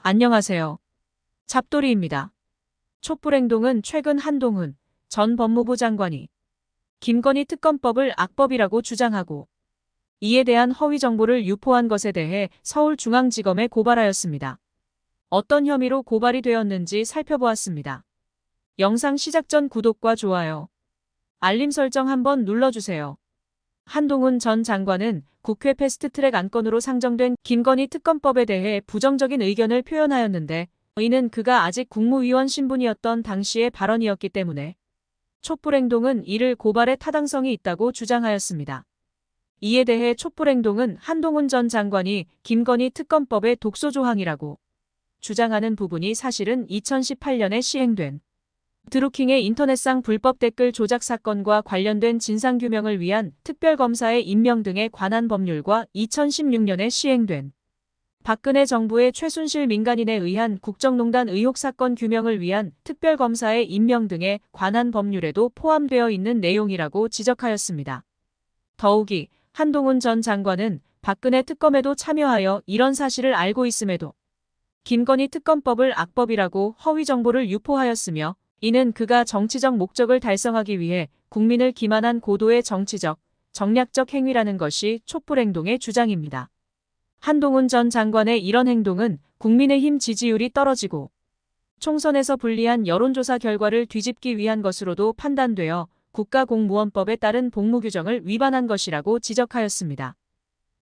안녕하세요. 잡돌이입니다. 촛불행동은 최근 한동훈 전 법무부 장관이 김건희 특검법을 악법이라고 주장하고 이에 대한 허위 정보를 유포한 것에 대해 서울중앙지검에 고발하였습니다. 어떤 혐의로 고발이 되었는지 살펴보았습니다. 영상 시작 전 구독과 좋아요, 알림 설정 한번 눌러주세요. 한동훈 전 장관은 국회 패스트트랙 안건으로 상정된 김건희 특검법에 대해 부정적인 의견을 표현하였는데 이는 그가 아직 국무위원 신분이었던 당시의 발언이었기 때문에 촛불행동은 이를 고발의 타당성이 있다고 주장하였습니다. 이에 대해 촛불행동은 한동훈 전 장관이 김건희 특검법의 독소조항이라고 주장하는 부분이 사실은 2018년에 시행된 드루킹의 인터넷상 불법 댓글 조작 사건과 관련된 진상규명을 위한 특별검사의 임명 등에 관한 법률과 2016년에 시행된 박근혜 정부의 최순실 민간인에 의한 국정농단 의혹 사건 규명을 위한 특별검사의 임명 등에 관한 법률에도 포함되어 있는 내용이라고 지적하였습니다. 더욱이 한동훈 전 장관은 박근혜 특검에도 참여하여 이런 사실을 알고 있음에도 김건희 특검법을 악법이라고 허위 정보를 유포하였으며 이는 그가 정치적 목적을 달성하기 위해 국민을 기만한 고도의 정치적, 정략적 행위라는 것이 촛불행동의 주장입니다. 한동훈 전 장관의 이런 행동은 국민의힘 지지율이 떨어지고 총선에서 불리한 여론조사 결과를 뒤집기 위한 것으로도 판단되어 국가공무원법에 따른 복무규정을 위반한 것이라고 지적하였습니다.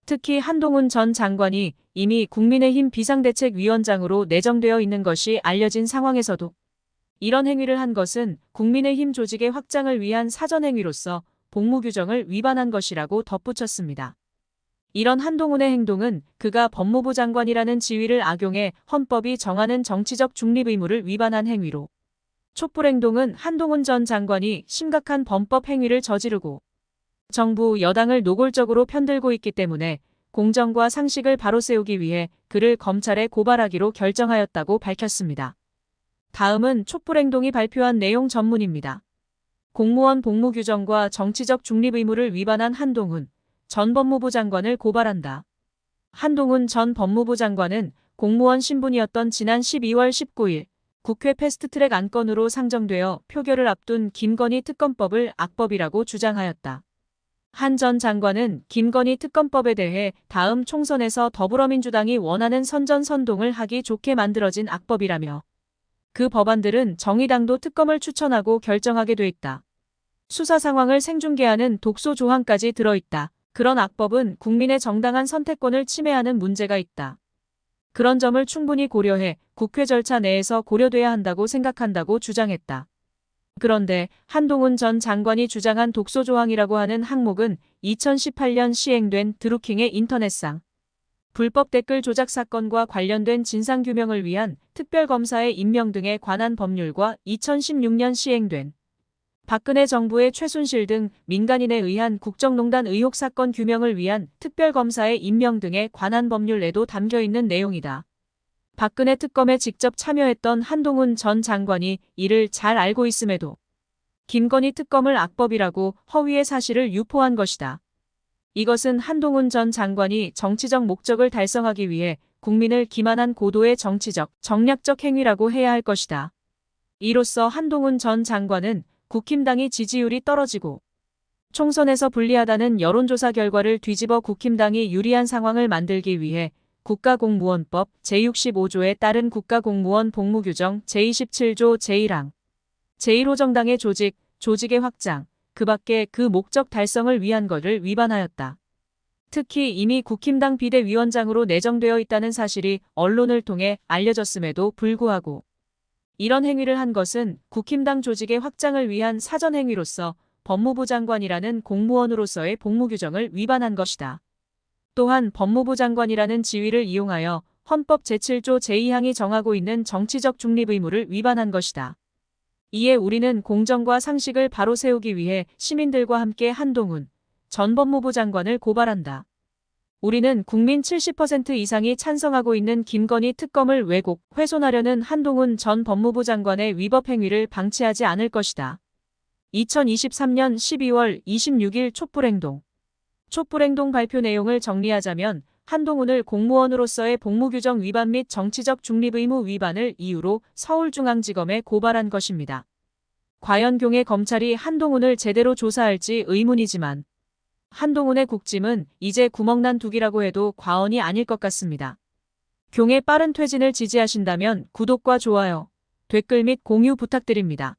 특히 한동훈 전 장관이 이미 국민의힘 비상대책위원장으로 내정되어 있는 것이 알려진 상황에서도 이런 행위를 한 것은 국민의힘 조직의 확장을 위한 사전행위로서 복무규정을 위반한 것이라고 덧붙였습니다. 이런 한동훈의 행동은 그가 법무부 장관이라는 지위를 악용해 헌법이 정하는 정치적 중립 의무를 위반한 행위로 촛불행동은 한동훈 전 장관이 심각한 범법 행위를 저지르고 정부 여당을 노골적으로 편들고 있기 때문에 공정과 상식을 바로 세우기 위해 그를 검찰에 고발하기로 결정하였다고 밝혔습니다. 다음은 촛불행동이 발표한 내용 전문입니다. 공무원 복무규정과 정치적 중립 의무를 위반한 한동훈 전 법무부 장관을 고발한다. 한동훈 전 법무부 장관은 공무원 신분이었던 지난 12월 19일 국회 패스트트랙 안건으로 상정되어 표결을 앞둔 김건희 특검법을 악법이라고 주장하였다. 한 전 장관은 김건희 특검법에 대해 다음 총선에서 더불어민주당이 원하는 선전선동을 하기 좋게 만들어진 악법이라며 그 법안들은 정의당도 특검을 추천하고 결정하게 돼 있다. 수사 상황을 생중계하는 독소 조항까지 들어있다. 그런 악법은 국민의 정당한 선택권을 침해하는 문제가 있다. 그런 점을 충분히 고려해 국회 절차 내에서 고려돼야 한다고 생각한다고 주장했다. 그런데 한동훈 전 장관이 주장한 독소 조항이라고 하는 항목은 2018년 시행된 드루킹의 인터넷상 불법 댓글 조작 사건과 관련된 진상규명을 위한 특별검사의 임명 등에 관한 법률과 2016년 시행된 박근혜 정부의 최순실 등 민간인에 의한 국정농단 의혹 사건 규명을 위한 특별검사의 임명 등에 관한 법률에도 담겨있는 내용이다. 박근혜 특검에 직접 참여했던 한동훈 전 장관이 이를 잘 알고 있음에도 김건희 특검을 악법이라고 허위의 사실을 유포한 것이다. 이것은 한동훈 전 장관이 정치적 목적을 달성하기 위해 국민을 기만한 고도의 정치적, 정략적 행위라고 해야 할 것이다. 이로써 한동훈 전 장관은 국힘당이 지지율이 떨어지고 총선에서 불리하다는 여론조사 결과를 뒤집어 국힘당이 유리한 상황을 만들기 위해 국가공무원법 제65조에 따른 국가공무원 복무규정 제27조 제1항, 제1호 정당의 조직, 조직의 확장, 그 밖에 그 목적 달성을 위한 것을 위반하였다. 특히 이미 국힘당 비대위원장으로 내정되어 있다는 사실이 언론을 통해 알려졌음에도 불구하고 이런 행위를 한 것은 국힘당 조직의 확장을 위한 사전행위로서 법무부 장관이라는 공무원으로서의 복무규정을 위반한 것이다. 또한 법무부 장관이라는 지위를 이용하여 헌법 제7조 제2항이 정하고 있는 정치적 중립 의무를 위반한 것이다. 이에 우리는 공정과 상식을 바로 세우기 위해 시민들과 함께 한동훈 전 법무부 장관을 고발한다. 우리는 국민 70% 이상이 찬성하고 있는 김건희 특검을 왜곡, 훼손하려는 한동훈 전 법무부 장관의 위법 행위를 방치하지 않을 것이다. 2023년 12월 26일 촛불행동 발표 내용을 정리하자면 한동훈을 공무원으로서의 복무규정 위반 및 정치적 중립의무 위반을 이유로 서울중앙지검에 고발한 것입니다. 과연 경해 검찰이 한동훈을 제대로 조사할지 의문이지만 한동훈의 국짐은 이제 구멍난 둑이라고 해도 과언이 아닐 것 같습니다. 경해 빠른 퇴진을 지지하신다면 구독과 좋아요, 댓글 및 공유 부탁드립니다.